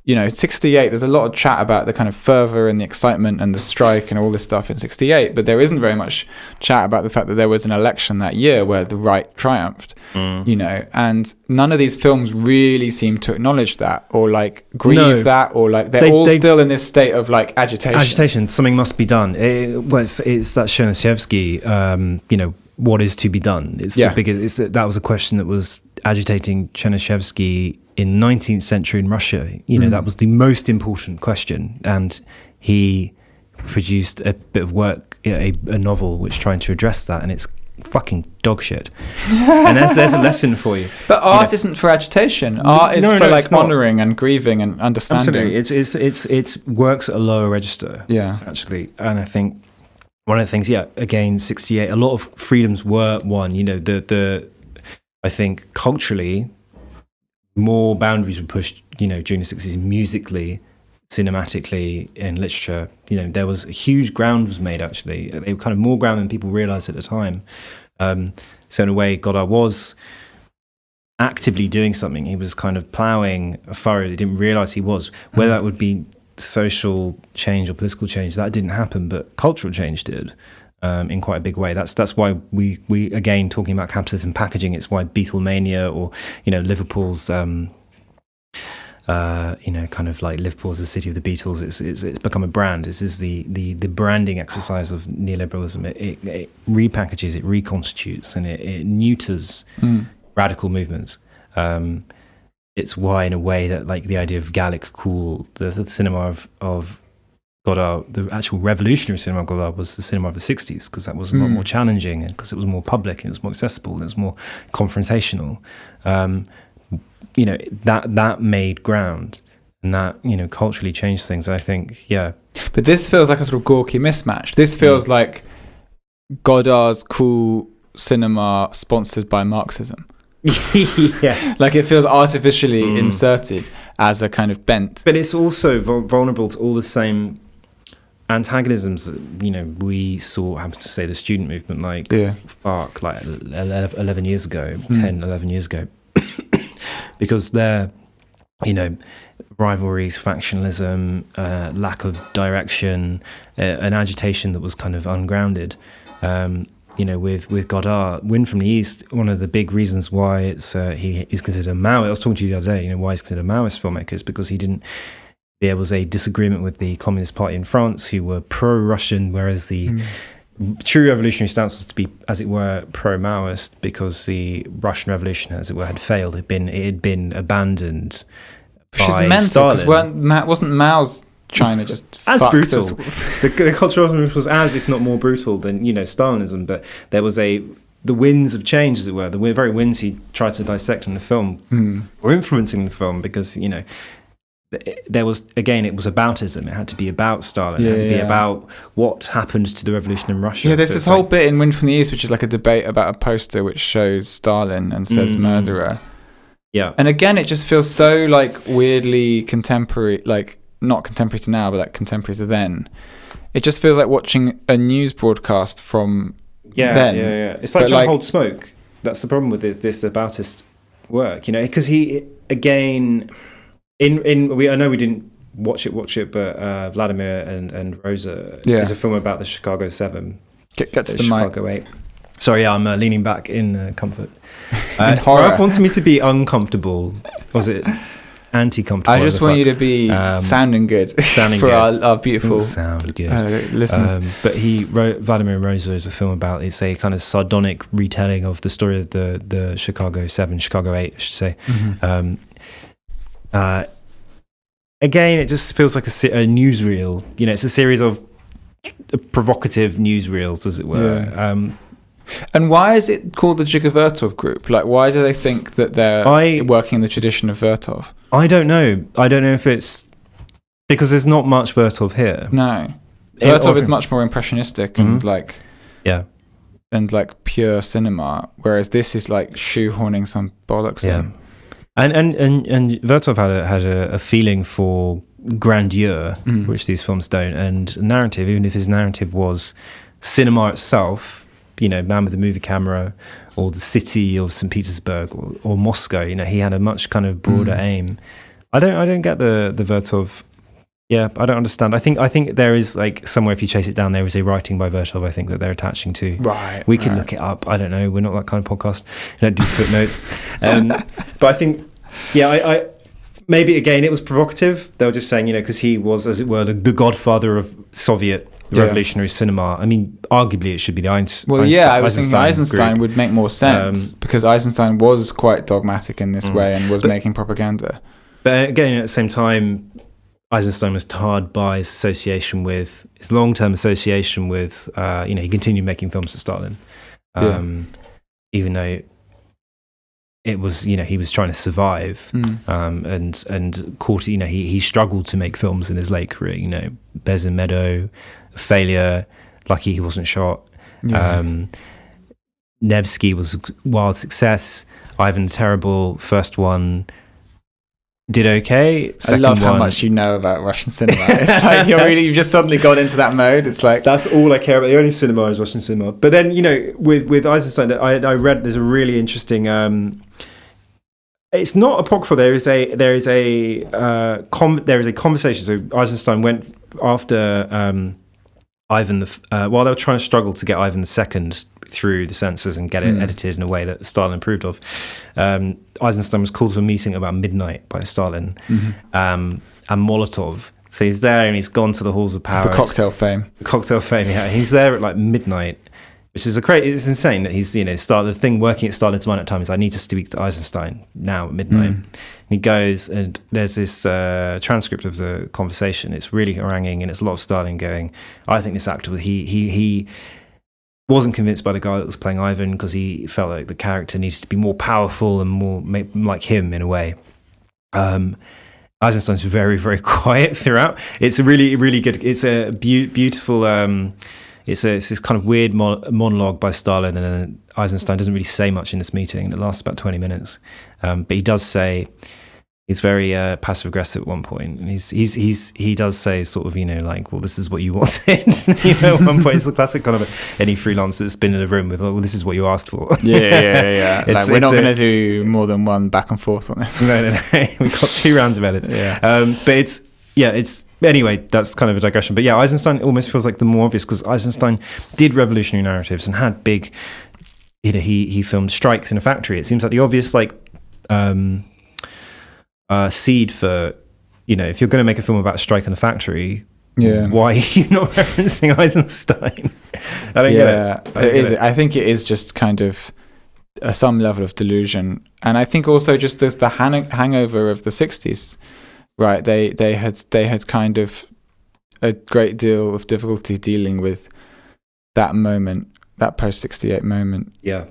you know, 68, there's a lot of chat about the kind of fervour and the excitement and the strike and all this stuff in 68, but there isn't very much chat about the fact that there was an election that year where the right triumphed, you know, and none of these films really seem to acknowledge that or like grieve that, or like they're all still in this state of like agitation. Something must be done. It's that Chernyshevsky, you know, what is to be done? It's the biggest. That was a question that was agitating Chernyshevsky in 19th century in Russia. You know, that was the most important question, and he produced a bit of work, a novel which trying to address that, and it's fucking dog shit. And there's a lesson for you. But art isn't for agitation. Art is for like honouring and grieving and understanding. Absolutely, it works at a lower register. Yeah, actually, and I think. One of the things, again, 68, a lot of freedoms were won. You know, I think culturally, more boundaries were pushed, you know, during the 60s, musically, cinematically, in literature. You know, there was a huge ground was made, actually. They were kind of more ground than people realised at the time. So in a way, Godard was actively doing something. He was kind of ploughing a furrow he didn't realise he was. Whether that would be social change or political change, that didn't happen, but cultural change did. in quite a big way. That's why we again, talking about capitalism packaging, it's why Beatlemania, or Liverpool's kind of like Liverpool's the city of the Beatles. It's become a brand. This is the branding exercise of neoliberalism. It repackages, it reconstitutes, and it neuters radical movements. It's why, in a way, that like the idea of Gallic cool, the cinema of Godard, the actual revolutionary cinema of Godard, was the cinema of the 60s, because that was a lot more challenging, and because it was more public, and it was more accessible, and it was more confrontational. That made ground, and that culturally changed things. I think, But this feels like a sort of gawky mismatch. This feels like Godard's cool cinema sponsored by Marxism. Yeah, like it feels artificially inserted as a kind of bent. But it's also vulnerable to all the same antagonisms that we saw happen to, say, the student movement, like FARC, like 11 years ago, 11 years ago. Because their, rivalries, factionalism, lack of direction, an agitation that was kind of ungrounded. With Godard, Wind from the East, one of the big reasons why he is considered a Maoist. I was talking to you the other day, why he's considered a Maoist filmmaker, is because there was a disagreement with the Communist Party in France, who were pro-Russian, whereas the true revolutionary stance was to be, as it were, pro-Maoist, because the Russian Revolution, as it were, had failed. It had been abandoned by mental, Stalin. Because wasn't Mao's China just as brutal? The Cultural Revolution was as, if not more brutal than Stalinism. But there was the winds of change, as it were, the very winds he tried to dissect in the film were influencing the film, because there was, again, it was aboutism. It had to be about Stalin. It had to be about what happened to the revolution in Russia. Yeah, there's this whole bit in Wind from the East, which is like a debate about a poster which shows Stalin and says murderer. Yeah. And again, it just feels so like weirdly contemporary, like not contemporary to now, but like contemporary to then. It just feels like watching a news broadcast from then. Yeah. It's like John Hold Smoke. That's the problem with this aboutist work, because he, again... I know we didn't watch it, but Vladimir and Rosa is a film about the Chicago 7. Get to the Chicago mic. 8. Sorry, I'm leaning back in comfort. In horror. Ralph wanted me to be uncomfortable. Was it anti-comfortable? I just want you to be sounding good for our beautiful listeners. But Vladimir and Rosa is a film about, it's a kind of sardonic retelling of the story of the Chicago 7, Chicago 8, I should say. Again, it just feels like a newsreel. It's a series of provocative newsreels, as it were. Yeah. And why is it called the Dziga Vertov Group? Like, why do they think that they're working in the tradition of Vertov? I don't know. I don't know if it's because there's not much Vertov here. No, Vertov is much more impressionistic and and like pure cinema, whereas this is like shoehorning some bollocks in. And Vertov had a feeling for grandeur, which these films don't, and narrative. Even if his narrative was cinema itself, Man with the Movie Camera, or the city of St. Petersburg, or Moscow. He had a much kind of broader aim. I don't get the Vertov. Yeah, I don't understand. I think there is, like, somewhere, if you chase it down, there is a writing by Vertov, I think, that they're attaching to. Right. We can look it up. I don't know. We're not that kind of podcast. We don't do footnotes. But I think, I maybe, again, it was provocative. They were just saying, because he was, as it were, the godfather of Soviet revolutionary cinema. I mean, arguably, it should be the Einstein. Well, I was thinking Eisenstein would make more sense, because Eisenstein was quite dogmatic in this way and was making propaganda. But again, at the same time, Eisenstein was tarred by his association with his long-term association with, he continued making films for Stalin, even though it was, he was trying to survive, and caught, he struggled to make films in his late career. Bez and Meadow, failure. Lucky he wasn't shot. Nevsky was a wild success. Ivan the Terrible, first one, did okay. Second I love how much you know about Russian cinema. It's like you've just suddenly gone into that mode. It's like that's all I care about. The only cinema is Russian cinema. But then with Eisenstein, I read there's a really interesting. It's not apocryphal. There is a conversation. So Eisenstein went after Ivan while they were trying to struggle to get Ivan II through the censors and get it edited in a way that Stalin approved of, Eisenstein was called to a meeting about midnight by Stalin and Molotov. So he's there and he's gone to the halls of power. The cocktail fame. Yeah. He's there at like midnight, which is it's insane that he's, the thing working at Stalin's mind at the time is, I need to speak to Eisenstein now at midnight. And he goes, and there's this transcript of the conversation. It's really haranguing, and it's a lot of Stalin going, I think this actor, he wasn't convinced by the guy that was playing Ivan because he felt like the character needs to be more powerful and more like him in a way. Eisenstein's very, very quiet throughout. It's a really, really good. It's a beautiful. It's this kind of weird monologue by Stalin, and then Eisenstein doesn't really say much in this meeting. It lasts about 20 minutes, but he does say he's very passive aggressive at one point, and he does say sort of well, this is what you wanted. At one point, it's the classic kind of any freelancer that's been in a room with, well, this is what you asked for. Yeah. Like, we're not going to do more than one back and forth on this. No. We've got 2 rounds of edits. Yeah. But it's anyway, that's kind of a digression. But yeah, Eisenstein almost feels like the more obvious, because Eisenstein did revolutionary narratives and had big, he filmed strikes in a factory. It seems like the obvious seed for, if you're going to make a film about a strike in a factory, why are you not referencing Eisenstein? I don't get it. I think it is just kind of some level of delusion, and I think also just there's the hangover of the 60s. Right, they had kind of a great deal of difficulty dealing with that moment, that post-68 moment. Yeah.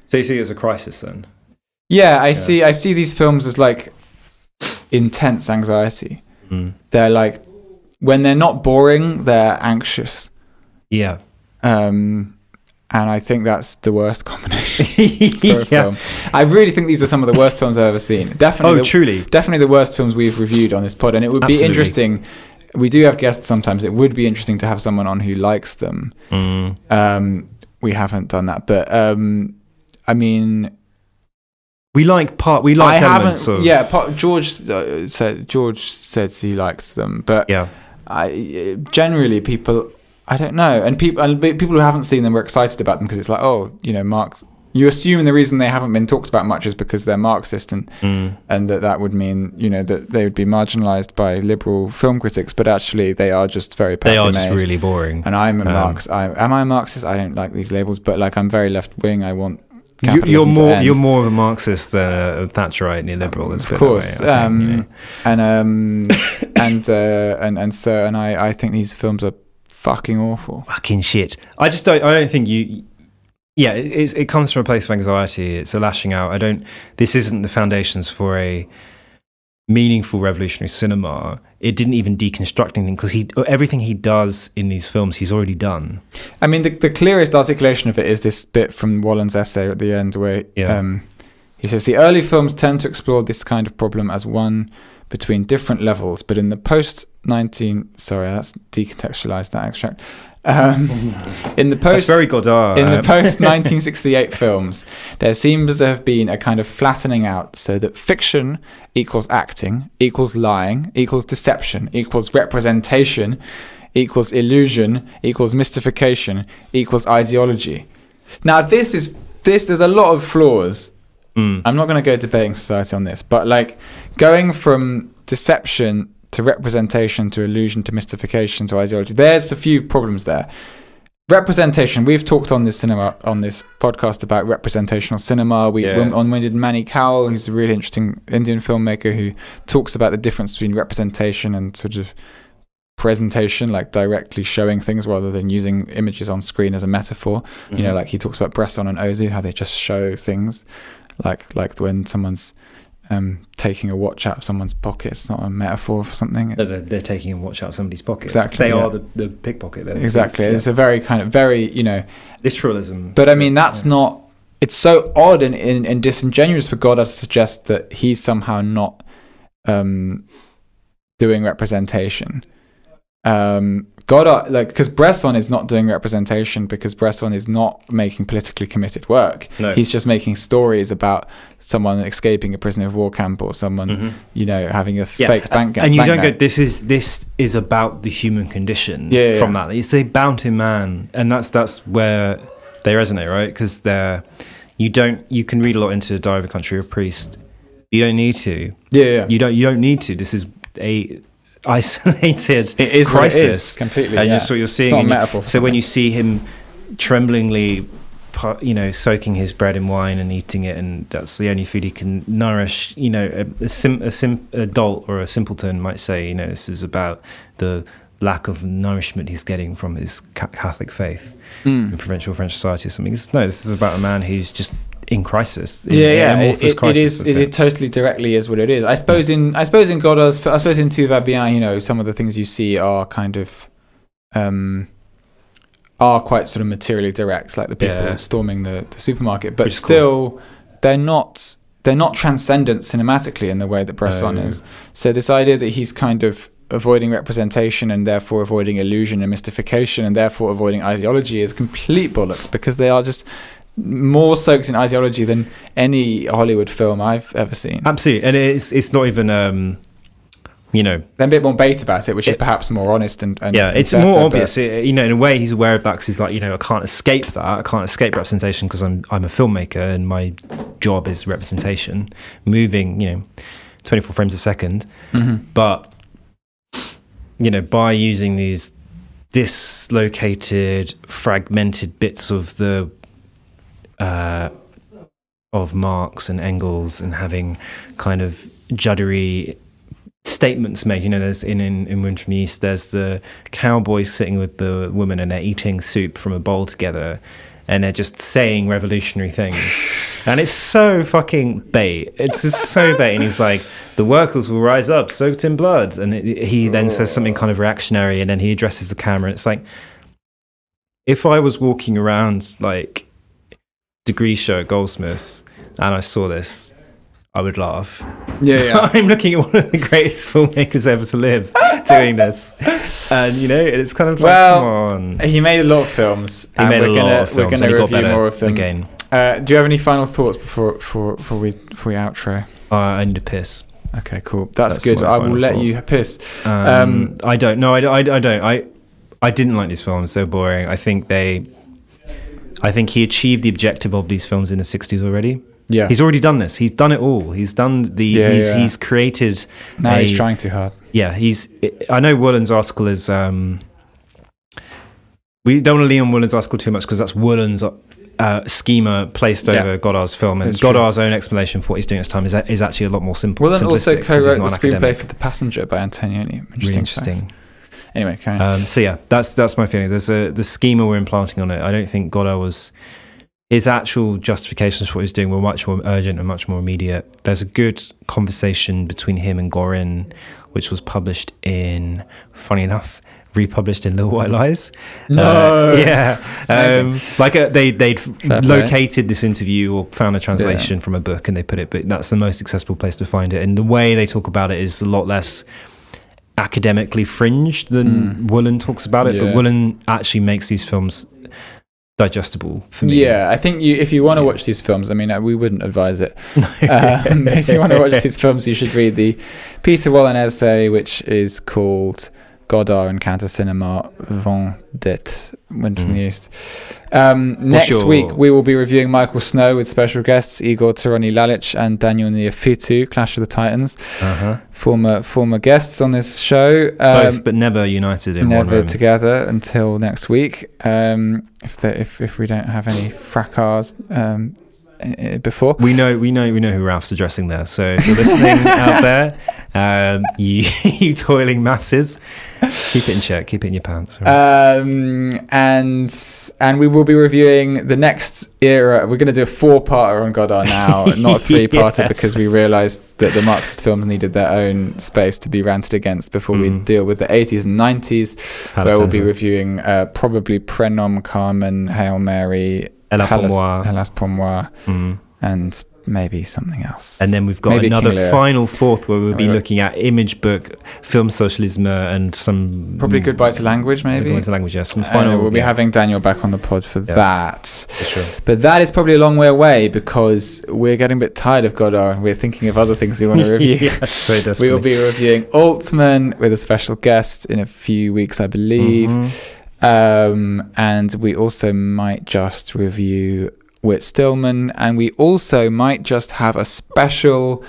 So you see it as a crisis then? Yeah, I see these films as like intense anxiety. They're like, when they're not boring, they're anxious. Yeah. And I think that's the worst combination for a film. I really think these are some of the worst films I've ever seen. Definitely. Truly. Definitely the worst films we've reviewed on this pod. And it would be interesting. We do have guests sometimes. It would be interesting to have someone on who likes them. We haven't done that. But, I mean... We like elements of... Yeah, George said he likes them. But generally people... I don't know, and people who haven't seen them were excited about them because it's like, Marx. You assume the reason they haven't been talked about much is because they're Marxist, and that would mean that they would be marginalised by liberal film critics, but actually they are just very they are just really boring. And I'm a Marxist. Am I a Marxist? I don't like these labels, but like I'm very left wing. I want you're more of a Marxist than a Thatcherite neoliberal. Of course, and I think these films are fucking awful. Fucking shit. I don't think it comes from a place of anxiety. It's a lashing out. This isn't the foundations for a meaningful revolutionary cinema. It didn't even deconstruct anything, because everything he does in these films, he's already done. I mean, the clearest articulation of it is this bit from Wallen's essay at the end where he says, the early films tend to explore this kind of problem as one between different levels, but in the that's decontextualized, that extract. That's very Godard. In the post-1968 films, there seems to have been a kind of flattening out, so that fiction equals acting, equals lying, equals deception, equals representation, equals illusion, equals mystification, equals ideology. Now, there's a lot of flaws. I'm not going to go debating society on this, but like going from deception to representation to illusion to mystification to ideology, there's a few problems there. Representation, we've talked on this podcast about representational cinema. We did Manny Cowell, who's a really interesting Indian filmmaker who talks about the difference between representation and sort of presentation, like directly showing things rather than using images on screen as a metaphor. Like he talks about Bresson and Ozu, how they just show things. Like when someone's taking a watch out of someone's pocket, it's not a metaphor for something. They're taking a watch out of somebody's pocket. Exactly. They are the pickpocket. Exactly. It's a very kind of literalism. But I mean, that's not. It's so odd and disingenuous for Godard to suggest that he's somehow not doing representation. Because Godard, like, because Bresson is not doing representation because Bresson is not making politically committed work. No. He's just making stories about someone escaping a prisoner of war camp or someone, having a fake bank. And you don't note. go, this is about the human condition from that. It's a bounty man, and that's where they resonate, right? Because you can read a lot into Diary of a Country of a Priest. You don't need to. You don't need to. This is a isolated crisis. What it is, completely. And you're seeing. It's not a metaphor. So when you see him tremblingly, soaking his bread in wine and eating it, and that's the only food he can nourish. A dolt or a simpleton might say, this is about the lack of nourishment he's getting from his Catholic faith in provincial French society or something. No, this is about a man who's just in crisis. Crisis. It totally directly is what it is. I suppose in Godard's, I suppose in Tout Va Bien, some of the things you see are kind of are quite sort of materially direct, like the people storming the supermarket, but still cool. they're not transcendent cinematically in the way that Bresson is. So this idea that he's kind of avoiding representation and therefore avoiding illusion and mystification and therefore avoiding ideology is complete bollocks, because they are just more soaked in ideology than any Hollywood film I've ever seen. Absolutely. And it's not even they're a bit more bait about it, which is perhaps more honest and it's better, more obvious. In a way he's aware of that, because he's like, I can't escape that. I can't escape representation because I'm a filmmaker and my job is representation, moving 24 frames a second. But by using these dislocated, fragmented bits of the of Marx and Engels, and having kind of juddery statements made. There's in Wind from the East, there's the cowboys sitting with the woman and they're eating soup from a bowl together, and they're just saying revolutionary things. And it's so fucking bait. It's just so bait. And he's like, the workers will rise up soaked in blood. And he then says something kind of reactionary, and then he addresses the camera. And it's like, if I was walking around like Degree Show at Goldsmiths and I saw this, I would laugh. I'm looking at one of the greatest filmmakers ever to live doing this, and it's kind of like, come on. He made a lot of films. We're going to review more of them again. Do you have any final thoughts before we outro? I need to piss. Okay, cool. That's good. I will let you piss. I don't. No, I don't. I didn't like these films. They're boring. I think he achieved the objective of these films in the 60s already. Yeah, he's already done this. He's done it all. He's done he's created. Now he's trying too hard. Yeah, I know Woolen's article is. We don't want to lean on Woolen's article too much, because that's Woolen's schema placed over Godard's film, and Godard's own explanation for what he's doing at this time is actually a lot more simple. Woolen also co-wrote the screenplay for The Passenger by Antonioni. Interesting. Anyway, carry on. That's my feeling. There's the schema we're implanting on it. I don't think Godard his actual justifications for what he's doing were much more urgent and much more immediate. There's a good conversation between him and Gorin, which was published funny enough, republished in Little White Lies. No. They'd located this interview or found a translation from a book, and they put it, but that's the most accessible place to find it. And the way they talk about it is a lot less academically fringed than Woolen talks about it, but Woolen actually makes these films digestible for me. I think if you want to watch these films, we wouldn't advise it. If you want to watch these films, you should read the Peter Woolen essay, which is called Godard and Counter Cinema, Vendette, Wind from the East. Next week, we will be reviewing Michael Snow with special guests Igor Taroni Lalic and Daniel Neofitu, Clash of the Titans. Former guests on this show. Both, but never united in one room. Never together until next week. If we don't have any fracas before. We know who Ralph's addressing there. So if you're listening out there, you toiling masses, keep it in check, keep it in your pants. Right? And we will be reviewing the next era. We're going to do a 4-parter on Godard now, not a 3-parter, because we realised that the Marxist films needed their own space to be ranted against before we deal with the 80s and 90s, where we'll be reviewing probably Prénom, Carmen, Hail Mary, Hélas pour moi, and maybe something else. And then we've got Maybe another King Lear. final fourth where we'll be Right. looking at image book, film socialism, and some Probably Goodbye to Language, maybe. Goodbye to language. Yeah, some final. We'll be having Daniel back on the pod for that. For sure. But that is probably a long way away because we're getting a bit tired of Godard and we're thinking of other things we want to review. Yes, very desperately. We will be reviewing Altman with a special guest in a few weeks, I believe. And we also might just review Whit Stillman, and we also might just have a special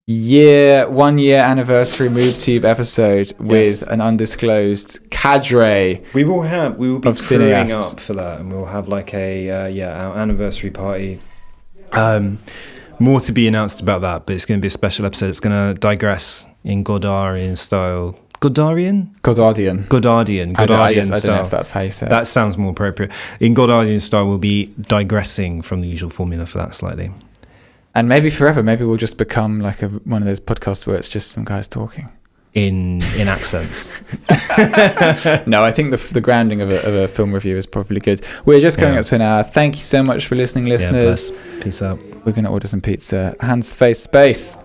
1 year anniversary MoveTube episode with an undisclosed cadre. We will be of crewing cineasts. up for that, and we'll have like our anniversary party. More to be announced about that, but it's going to be a special episode. It's going to digress in Godardian style. Godardian I style. don't know if that's how you say it. That sounds more appropriate. In Godardian style, we'll be digressing from the usual formula for that slightly. And maybe forever, maybe we'll just become like one of those podcasts where it's just some guys talking. In accents. No, I think the grounding of a film review is probably good. We're just coming up to an hour. Thank you so much for listening, listeners. Peace out. We're going to order some pizza. Hands, face, space.